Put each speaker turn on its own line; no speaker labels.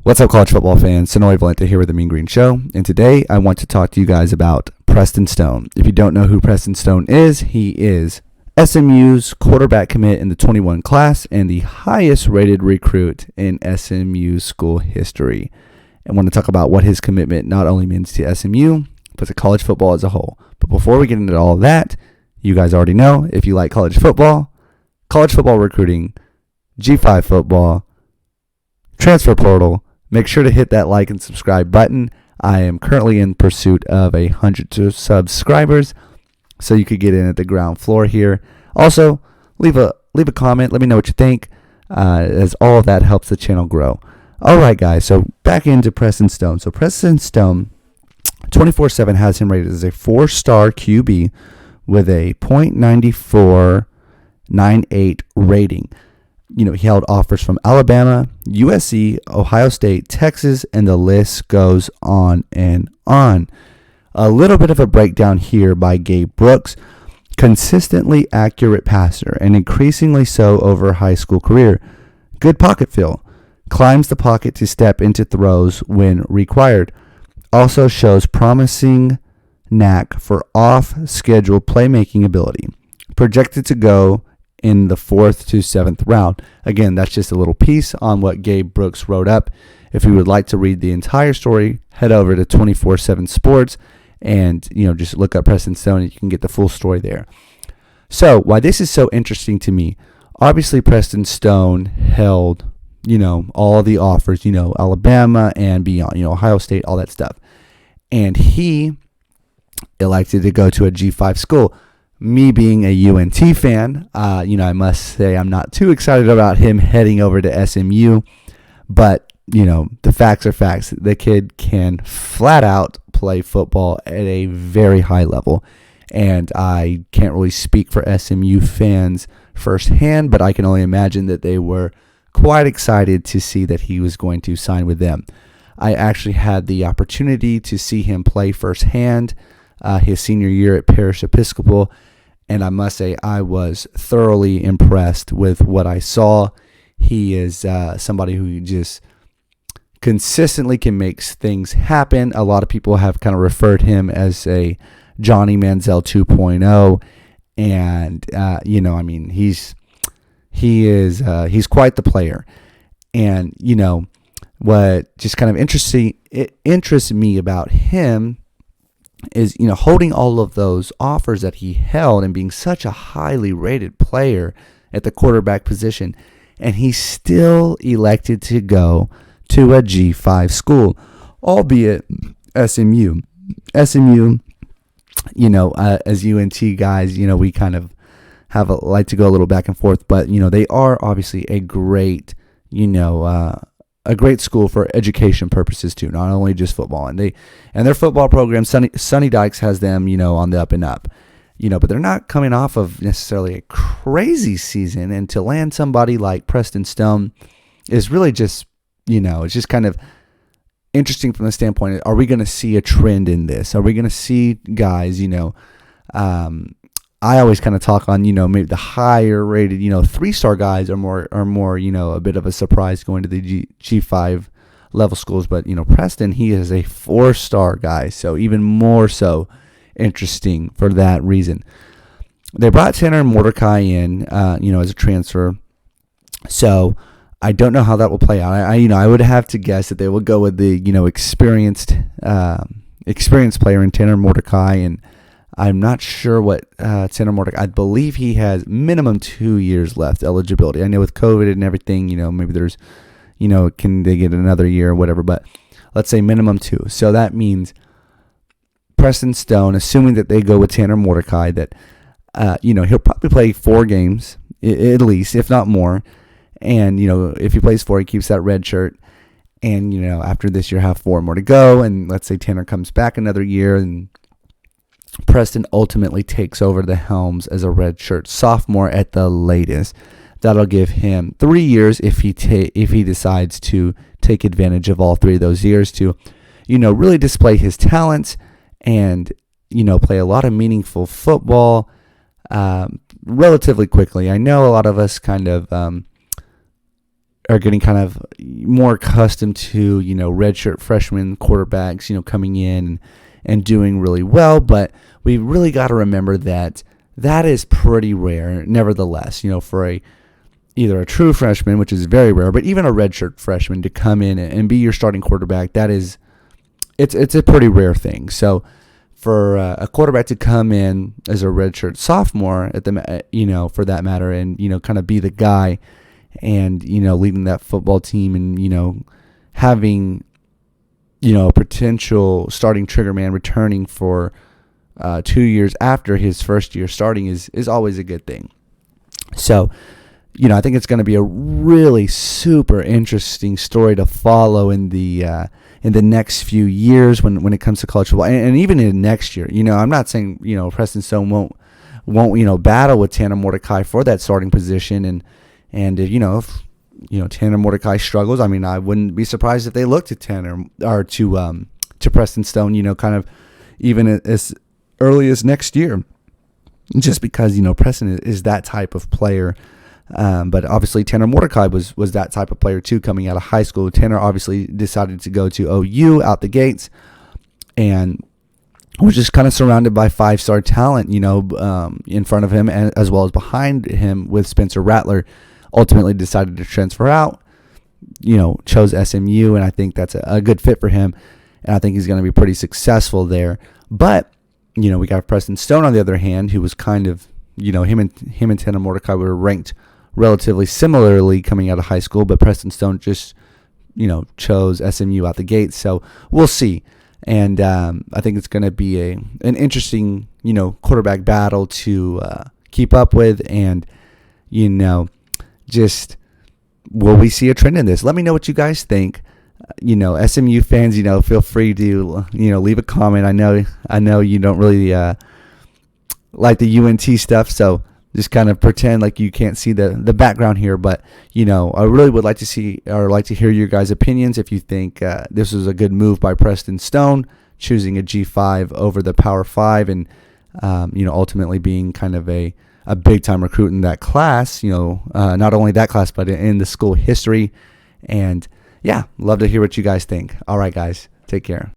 What's up, college football fans? Sonoy Valente here with the Mean Green Show, and today I want to talk to you guys about Preston Stone. If you don't know who Preston Stone is, he is SMU's quarterback commit in the 21 class and the highest rated recruit in SMU school history. I want to talk about what his commitment not only means to SMU, but to college football as a whole. But before we get into all of that, you guys already know, if you like college football recruiting, G5 football, transfer portal, make sure to hit that like and subscribe button. I am currently in pursuit of 100 subscribers, so you could get in at the ground floor here. Also, leave a comment. Let me know what you think, as all of that helps the channel grow. All right, guys, so back into Preston Stone. So Preston Stone, 24/7 has him rated as a 4-star QB with a .9498 rating. He held offers from Alabama, USC, Ohio State, Texas, and the list goes on and on. A little bit of a breakdown here by Gabe Brooks. Consistently accurate passer and increasingly so over high school career. Good pocket feel. Climbs the pocket to step into throws when required. Also shows promising knack for off-schedule playmaking ability. Projected to go in the 4th to 7th round. Again, that's just a little piece on what Gabe Brooks wrote up. If you would like to read the entire story, head over to 24/7 Sports and just look up Preston Stone and you can get the full story there. So why this is so interesting to me, obviously Preston Stone held all the offers, Alabama and beyond, Ohio State, all that stuff. And he elected to go to a G5 school. Me being a UNT fan, I must say I'm not too excited about him heading over to SMU. But, the facts are facts. The kid can flat out play football at a very high level. And I can't really speak for SMU fans firsthand, but I can only imagine that they were quite excited to see that he was going to sign with them. I actually had the opportunity to see him play firsthand his senior year at Parish Episcopal. And I must say, I was thoroughly impressed with what I saw. He is somebody who just consistently can make things happen. A lot of people have kind of referred him as a Johnny Manziel 2.0. And, he's quite the player. And, what just kind of interests me about him is, holding all of those offers that he held and being such a highly rated player at the quarterback position, and he still elected to go to a G5 school, albeit SMU. SMU, as UNT guys, we kind of like to go a little back and forth, but, they are obviously a great, a great school for education purposes too, not only just football. And their football program, Sonny Dykes has them, on the up and up, but they're not coming off of necessarily a crazy season. And to land somebody like Preston Stone is really just, it's just kind of interesting from the standpoint, are we going to see a trend in this? Are we going to see guys, I always kind of talk on, maybe the higher rated, 3-star guys are more, a bit of a surprise going to the G5 level schools. But, Preston, he is a 4-star guy. So even more so interesting for that reason. They brought Tanner Mordecai in, as a transfer. So I don't know how that will play out. I would have to guess that they will go with the, experienced player in Tanner Mordecai. And I'm not sure what Tanner Mordecai, I believe he has minimum 2 years left eligibility. I know with COVID and everything, maybe there's, can they get another year or whatever, but let's say minimum 2. So that means Preston Stone, assuming that they go with Tanner Mordecai, that, he'll probably play 4 games at least, if not more. And, if he plays 4, he keeps that red shirt. And, after this year, have 4 more to go. And let's say Tanner comes back another year and Preston ultimately takes over the helms as a redshirt sophomore at the latest. That'll give him 3 years if he decides to take advantage of all 3 of those years to, really display his talents and, play a lot of meaningful football relatively quickly. I know a lot of us kind of are getting kind of more accustomed to, redshirt freshman quarterbacks, coming in and doing really well. But we really got to remember that is pretty rare, nevertheless, for either a true freshman, which is very rare, but even a redshirt freshman to come in and be your starting quarterback, it's a pretty rare thing. So for a quarterback to come in as a redshirt sophomore for that matter, and kind of be the guy, and leading that football team, and having a potential starting trigger man returning for 2 years after his first year starting is always a good thing. So I think it's going to be a really super interesting story to follow in the next few years when it comes to college football, and even in next year. I'm not saying Preston Stone won't battle with Tanner Mordecai for that starting position, and if Tanner Mordecai struggles, I wouldn't be surprised if they looked to Tanner or to Preston Stone, kind of even as early as next year, just because Preston is that type of player. But obviously Tanner Mordecai was that type of player too, coming out of high school. Tanner obviously decided to go to OU out the gates, and was just kind of surrounded by 5-star talent, in front of him and as well as behind him with Spencer Rattler. Ultimately decided to transfer out, chose SMU, and I think that's a good fit for him, and I think he's going to be pretty successful there. But we got Preston Stone on the other hand, who was kind of, him and Tanner Mordecai were ranked relatively similarly coming out of high school, but Preston Stone just, chose SMU out the gate. So we'll see. And I think it's going to be an interesting, quarterback battle to keep up with. And, just will we see a trend in this? Let me know what you guys think. SMU fans, feel free to, leave a comment. I know you don't really like the UNT stuff, so just kind of pretend like you can't see the background here. But I really would like to see or like to hear your guys' opinions. If you think this was a good move by Preston Stone, choosing a G5 over the Power 5, and ultimately being kind of a big time recruit in that class. Not only that class, but in the school history. And yeah, love to hear what you guys think. All right, guys, take care.